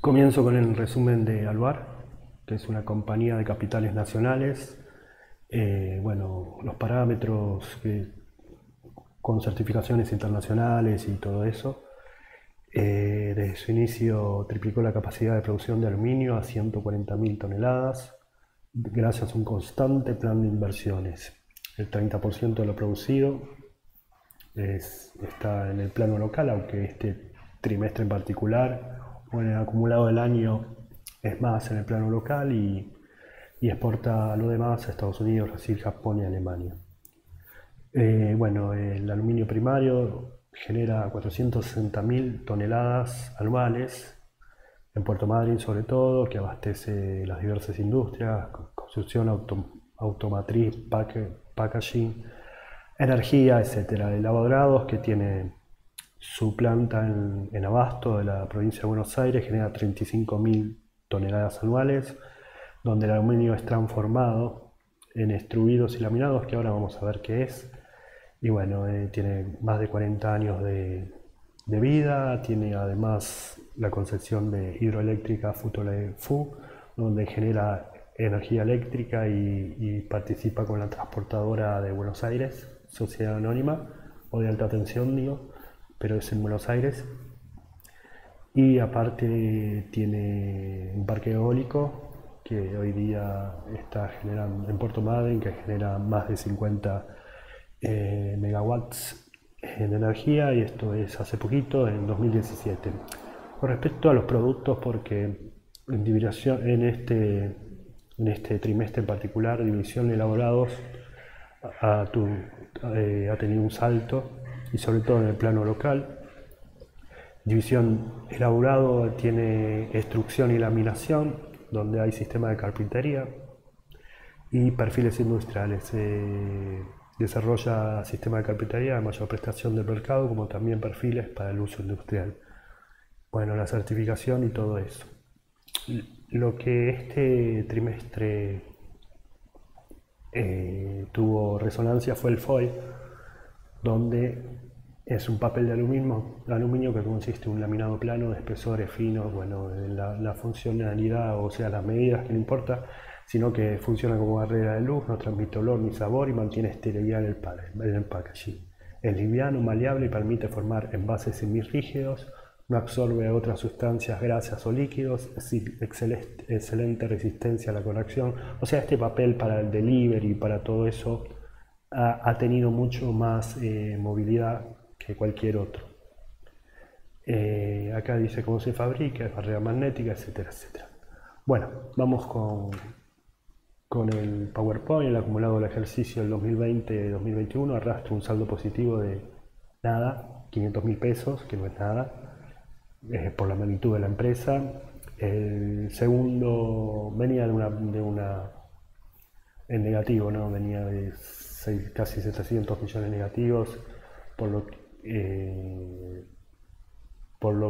Comienzo con el resumen de Alvar, que es una compañía de capitales nacionales. Bueno, los parámetros con certificaciones internacionales y todo eso. Desde su inicio triplicó la capacidad de producción de aluminio a 140.000 toneladas, gracias a un constante plan de inversiones. El 30% de lo producido está en el plano local, aunque este trimestre en particular o en el acumulado del año es más en el plano local y exporta lo demás a Estados Unidos, Brasil, Japón y Alemania. Bueno, el aluminio primario genera 460.000 toneladas anuales en Puerto Madryn sobre todo, que abastece las diversas industrias, construcción automotriz, packaging, energía, etcétera. El Avodrados, que tiene su planta en Abasto de la provincia de Buenos Aires, genera 35.000 toneladas anuales, donde el aluminio es transformado en extruidos y laminados, que ahora vamos a ver qué es. Y bueno, tiene más de 40 años de vida, tiene además la concepción de hidroeléctrica FU, donde genera energía eléctrica y participa con la transportadora de Buenos Aires, Sociedad Anónima, o de alta tensión, digo, pero es en Buenos Aires. Y aparte tiene un parque eólico que hoy día está generando en Puerto Madryn, que genera más de 50 megawatts de energía, y esto es hace poquito, en 2017. Con respecto a los productos, porque en este trimestre en particular, división de elaborados ha tenido un salto, y sobre todo en el plano local. División elaborado tiene extrusión y laminación, donde hay sistema de carpintería, y perfiles industriales. Desarrolla sistema de carpintería de mayor prestación del mercado, como también perfiles para el uso industrial. Bueno, la certificación y todo eso. Lo que este trimestre tuvo resonancia fue el foil, donde es un papel de aluminio que consiste en un laminado plano de espesores finos. Bueno, la funcionalidad, o sea, las medidas que no importa, sino que funciona como barrera de luz, no transmite olor ni sabor y mantiene esterilidad en el packaging. Es liviano, maleable y permite formar envases semirrígidos, no absorbe otras sustancias, grasas o líquidos, excelente resistencia a la corrección. O sea, este papel para el delivery y para todo eso ha tenido mucho más movilidad que cualquier otro. Acá dice cómo se fabrica, es barrera magnética, etcétera, etcétera. Bueno, vamos con el PowerPoint. El acumulado del ejercicio del 2020-2021 arrastra un saldo positivo de nada, 500.000 pesos, que no es nada, por la magnitud de la empresa. El segundo venía en negativo, ¿no? Venía de casi 700 millones negativos, por lo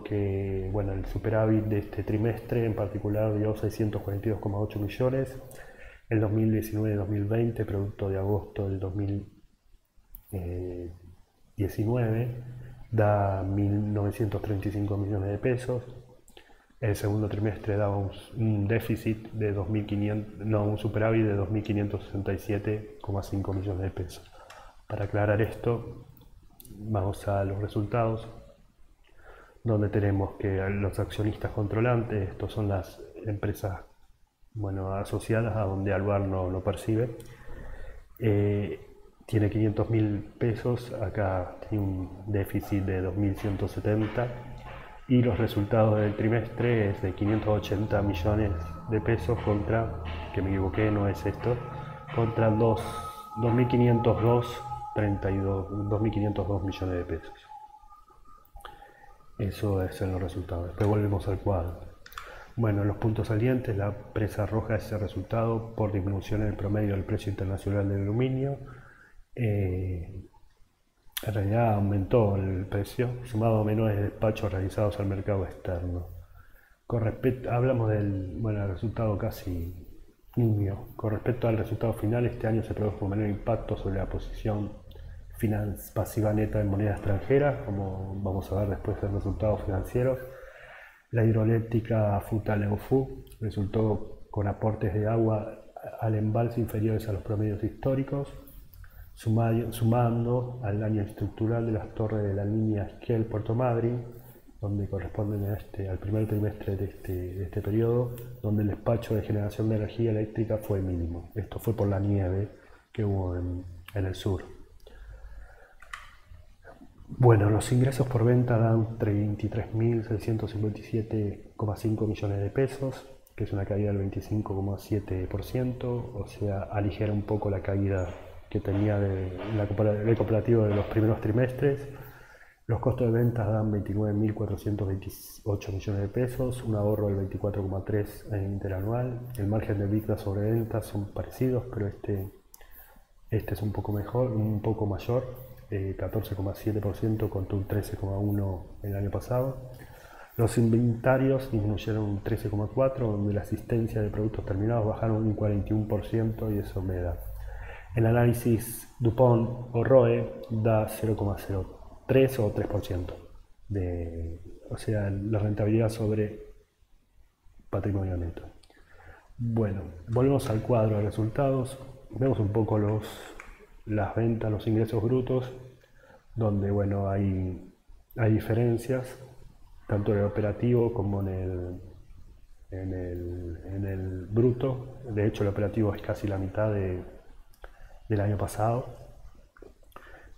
que bueno, el superávit de este trimestre en particular dio 642,8 millones. El 2019-2020, producto de agosto del 2019, da 1.935 millones de pesos. El segundo trimestre daba un déficit de 2.500, no, un superávit de 2.567,5 millones de pesos. Para aclarar esto, vamos a los resultados, donde tenemos que los accionistas controlantes, estos son las empresas, bueno, asociadas a donde Alvar no percibe, tiene 500.000 pesos, acá tiene un déficit de 2.170, y los resultados del trimestre es de 580 millones de pesos contra, que me equivoqué, no es esto, contra 2.502 millones de pesos. Eso es en los resultados. Después volvemos al cuadro. Bueno, los puntos salientes: la presa arroja ese resultado por disminución en el promedio del precio internacional del aluminio. En realidad aumentó el precio, sumado a menores despachos realizados al mercado externo. Hablamos del resultado casi nimio. Con respecto al resultado final, este año se produjo un menor impacto sobre la posición pasiva neta en moneda extranjera, como vamos a ver después en resultados financieros. La hidroeléctrica Futaleufú resultó con aportes de agua al embalse inferiores a los promedios históricos, sumando al daño estructural de las torres de la línea Esquel-Puerto Madryn, donde corresponden al primer trimestre de este periodo, donde el despacho de generación de energía eléctrica fue mínimo. Esto fue por la nieve que hubo en el sur. Bueno, los ingresos por venta dan 23.657,5 millones de pesos, que es una caída del 25,7%, o sea, aligera un poco la caída que tenía el comparativo de los primeros trimestres. Los costos de ventas dan 29.428 millones de pesos, un ahorro del 24,3% en interanual. El margen de EBITDA sobre ventas son parecidos, pero este es un poco mejor, un poco mayor, 14,7% contra un 13,1% el año pasado. Los inventarios disminuyeron un 13,4%, donde la asistencia de productos terminados bajaron un 41% y eso me da. El análisis DuPont o ROE da 0,03 o 3%, o sea, la rentabilidad sobre patrimonio neto. Bueno, volvemos al cuadro de resultados. Vemos un poco las ventas, los ingresos brutos, donde bueno, hay diferencias, tanto en el operativo como en el bruto. De hecho, el operativo es casi la mitad del año pasado.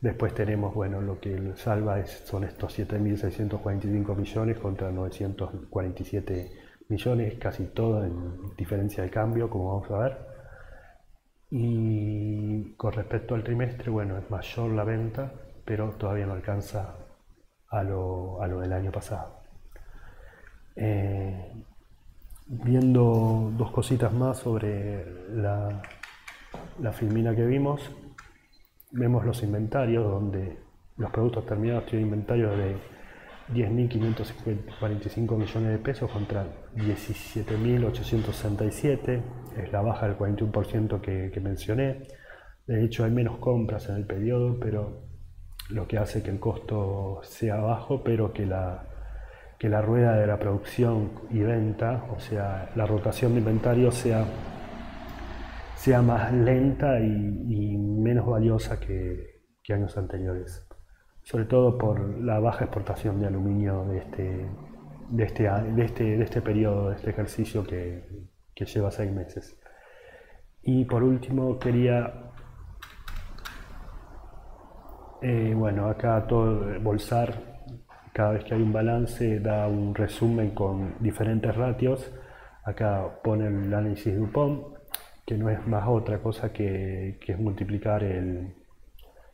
Después tenemos, bueno, lo que salva son estos 7.645 millones contra 947 millones, casi todo en diferencia de cambio, como vamos a ver. Y con respecto al trimestre, bueno, es mayor la venta, pero todavía no alcanza a lo del año pasado. Viendo dos cositas más sobre la filmina que vimos los inventarios, donde los productos terminados tienen inventarios de 10.545 millones de pesos contra 17.867, es la baja del 41% que mencioné. De hecho, hay menos compras en el periodo, pero lo que hace que el costo sea bajo, pero que la rueda de la producción y venta, o sea, la rotación de inventario sea más lenta y menos valiosa que años anteriores, sobre todo por la baja exportación de aluminio de este periodo, de este ejercicio que lleva 6 meses. Y por último quería, bueno, acá todo Bolsar, cada vez que hay un balance da un resumen con diferentes ratios. Acá pone el análisis DuPont, que no es más otra cosa que es multiplicar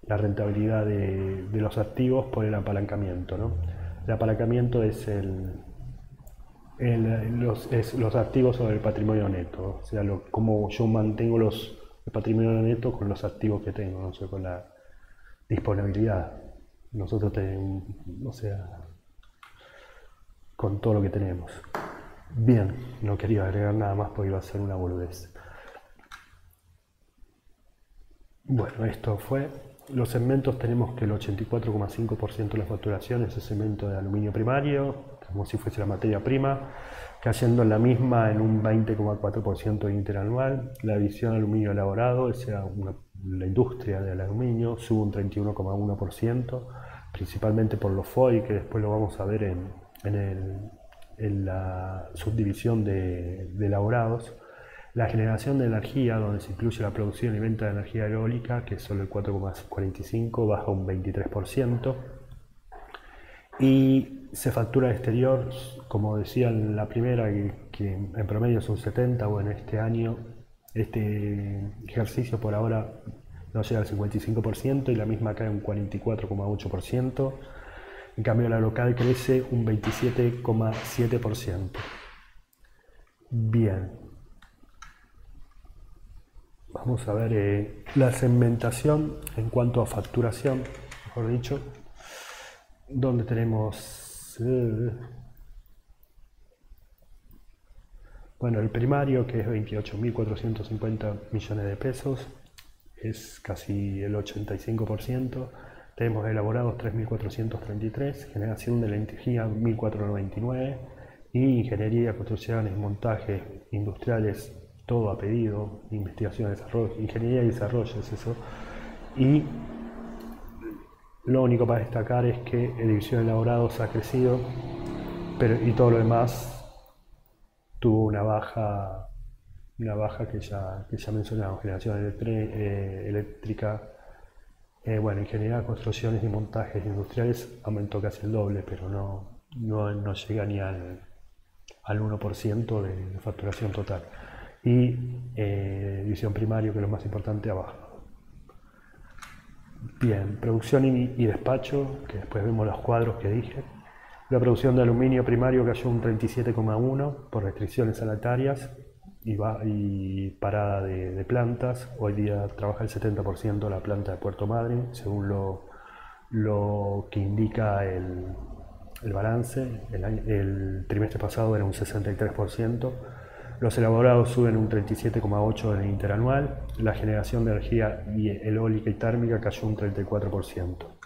la rentabilidad de los activos por el apalancamiento, ¿no? El apalancamiento es los activos sobre el patrimonio neto, o sea, cómo yo mantengo el patrimonio neto con los activos que tengo, no sé, con la disponibilidad. Nosotros tenemos, o sea, con todo lo que tenemos. Bien, no quería agregar nada más porque iba a ser una boludez. Bueno, esto fue. Los segmentos tenemos que el 84,5% de la facturación es el segmento de aluminio primario, como si fuese la materia prima, cayendo en la misma en un 20,4% interanual. La división aluminio elaborado, o sea, la industria del aluminio, sube un 31,1%, principalmente por los foil, que después lo vamos a ver en la subdivisión de elaborados. La generación de energía, donde se incluye la producción y venta de energía eólica, que es solo el 4,45%, baja un 23%. Y se factura al exterior, como decía en la primera, que en promedio son 70%, bueno, este año, este ejercicio por ahora no llega al 55% y la misma cae un 44,8%. En cambio, la local crece un 27,7%. Bien. Vamos a ver la segmentación en cuanto a facturación, mejor dicho, donde tenemos bueno, el primario, que es 28.450 millones de pesos, es casi el 85%. Tenemos elaborados 3.433, generación de energía 1.499 Y ingeniería, construcciones, montajes industriales, todo a pedido, investigación, desarrollo, ingeniería y desarrollo es eso. Y lo único para destacar es que edición de elaborados ha crecido, y todo lo demás tuvo una baja que ya mencionamos, generación eléctrica, bueno, ingeniería, construcciones y montajes industriales aumentó casi el doble, pero no llega ni al 1% de facturación total. Y división primario, que es lo más importante, abajo. Bien, producción y despacho, que después vemos los cuadros que dije. La producción de aluminio primario cayó un 37,1% por restricciones sanitarias y parada de plantas. Hoy día trabaja el 70% de la planta de Puerto Madryn, según lo que indica el balance. El trimestre pasado era un 63%. Los elaborados suben un 37,8% en el interanual. La generación de energía eólica y térmica cayó un 34%.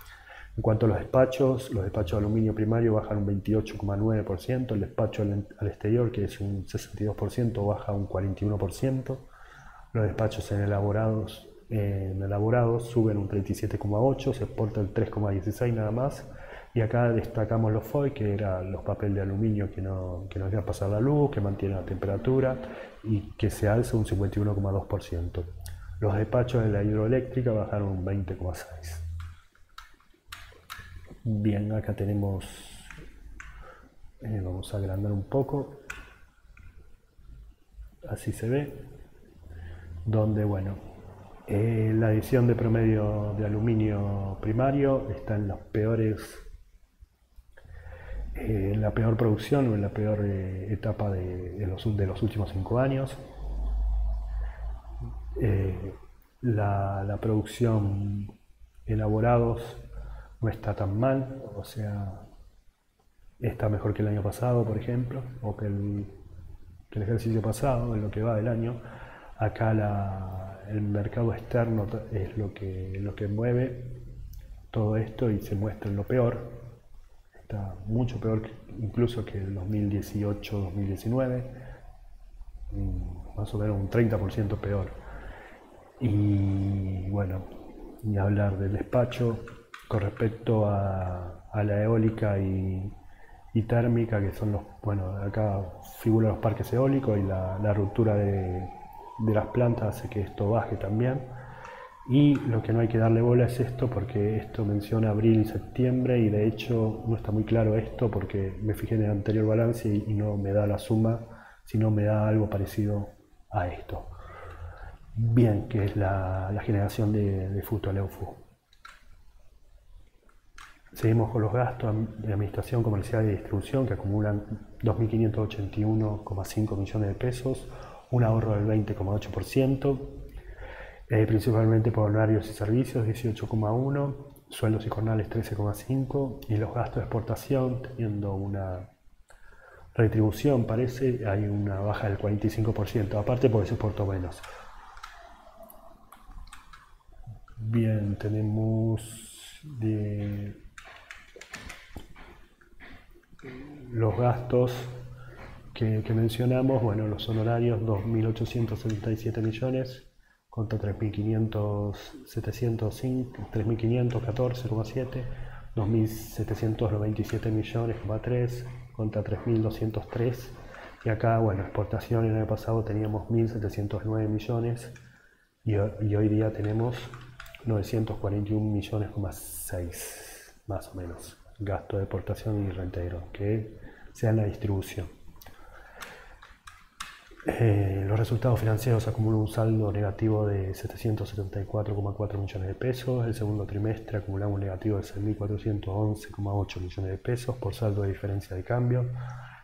En cuanto a los despachos de aluminio primario bajan un 28,9%, el despacho al exterior, que es un 62%, baja un 41%, los despachos en elaborados suben un 37,8%, se exporta el 3,16% nada más, y acá destacamos los foil, que eran los papeles de aluminio que no dejan pasar la luz, que mantienen la temperatura y que se alza un 51,2%. Los despachos de la hidroeléctrica bajaron un 20,6%. Bien, acá tenemos, vamos a agrandar un poco, así se ve, donde, bueno, la adición de promedio de aluminio primario está en los peores, en la peor producción o en la peor etapa de los últimos 5 años. La producción elaborados no está tan mal, o sea, está mejor que el año pasado, por ejemplo, o que el ejercicio pasado, en lo que va del año. Acá el mercado externo es lo que mueve todo esto y se muestra en lo peor. Está mucho peor incluso que el 2018-2019, más o menos un 30% peor. Y bueno, ni hablar del despacho. Con respecto a la eólica y térmica, que son acá figuran los parques eólicos y la ruptura de las plantas hace que esto baje también. Y lo que no hay que darle bola es esto, porque esto menciona abril y septiembre, y de hecho no está muy claro esto, porque me fijé en el anterior balance y no me da la suma, sino me da algo parecido a esto. Bien, que es la generación de FUTO LEUFU. Seguimos con los gastos de administración comercial y distribución, que acumulan 2.581,5 millones de pesos, un ahorro del 20,8%, principalmente por honorarios y servicios 18,1%, sueldos y jornales 13,5%, y los gastos de exportación, teniendo una retribución, parece, hay una baja del 45%, aparte porque se exportó menos. Bien, tenemos los gastos que mencionamos, bueno, los honorarios 2.877 millones contra 3.514,7, 2.797 millones,3 contra 3.203, y acá, bueno, exportación el año pasado teníamos 1.709 millones y hoy día tenemos 941 millones,6, más o menos, gasto de exportación y reintegro, que sea en la distribución. Los resultados financieros acumulan un saldo negativo de 774,4 millones de pesos. El segundo trimestre acumulamos un negativo de 6.411,8 millones de pesos por saldo de diferencia de cambio.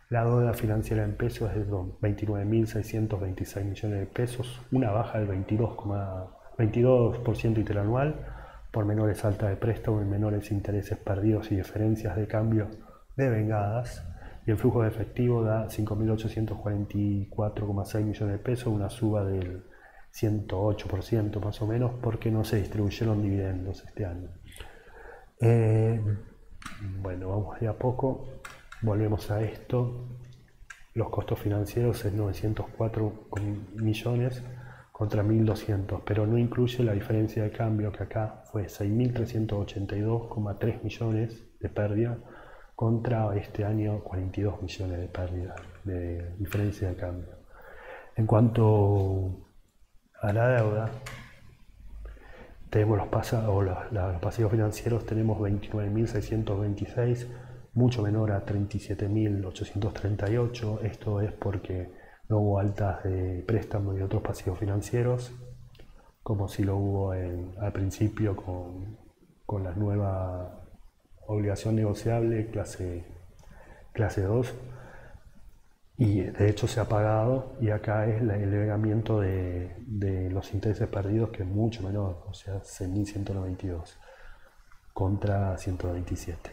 La deuda financiera en pesos es de 29.626 millones de pesos, una baja del 22% interanual por menores altas de préstamo y menores intereses perdidos y diferencias de cambio devengadas. Y el flujo de efectivo da 5.844,6 millones de pesos, una suba del 108% más o menos, porque no se distribuyeron dividendos este año. Bueno, vamos de a poco, volvemos a esto. los costos financieros es 904 millones contra 1.200, pero no incluye la diferencia de cambio, que acá fue 6.382,3 millones de pérdida contra este año 42 millones de pérdida de diferencia de cambio. En cuanto a la deuda, tenemos los pasivos financieros, tenemos 29.626, mucho menor a 37.838. Esto es porque no hubo altas de préstamos y otros pasivos financieros, como si lo hubo al principio con la nueva obligación negociable clase 2. Y de hecho se ha pagado, y acá es el elevamiento de los intereses perdidos, que es mucho menor, o sea, 6.192 contra 127.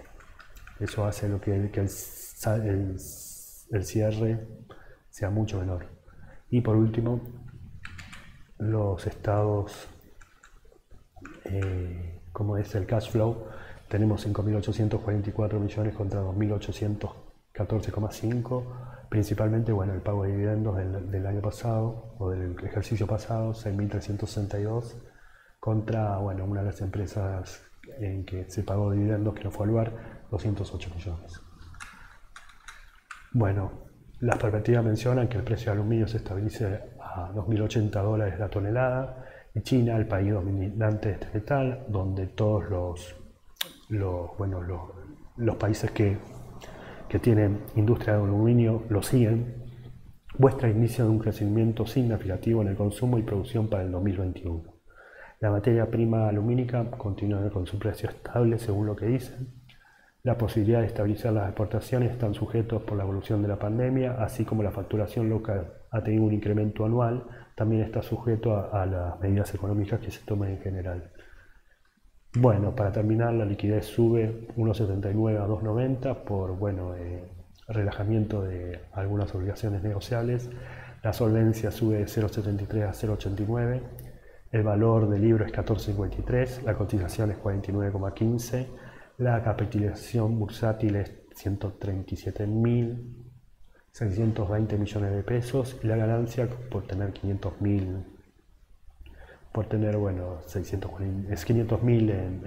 Eso hace lo que el cierre sea mucho menor. Y por último, los estados, como es el cash flow, tenemos 5.844 millones contra 2.814,5, principalmente el pago de dividendos del año pasado o del ejercicio pasado, 6.362 contra una de las empresas en que se pagó dividendos que no fue al lugar, 208 millones. Las perspectivas mencionan que el precio de aluminio se estabilice a $2.080 la tonelada, y China, el país dominante de este metal, donde todos los países que tienen industria de aluminio lo siguen, muestra inicio de un crecimiento significativo en el consumo y producción para el 2021. La materia prima alumínica continúa con su precio estable según lo que dicen. La posibilidad de estabilizar las exportaciones están sujetos por la evolución de la pandemia, así como la facturación local ha tenido un incremento anual, también está sujeto a las medidas económicas que se tomen en general. Para terminar, la liquidez sube 1,79 a 2,90 por relajamiento de algunas obligaciones negociables. La solvencia sube de 0,73 a 0,89. El valor del libro es 14,53. La cotización es 49,15. La capitalización bursátil es 137.620 millones de pesos. Y la ganancia por tener 500.000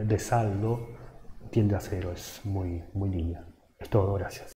de saldo tiende a cero, es muy lineal. Es todo, gracias.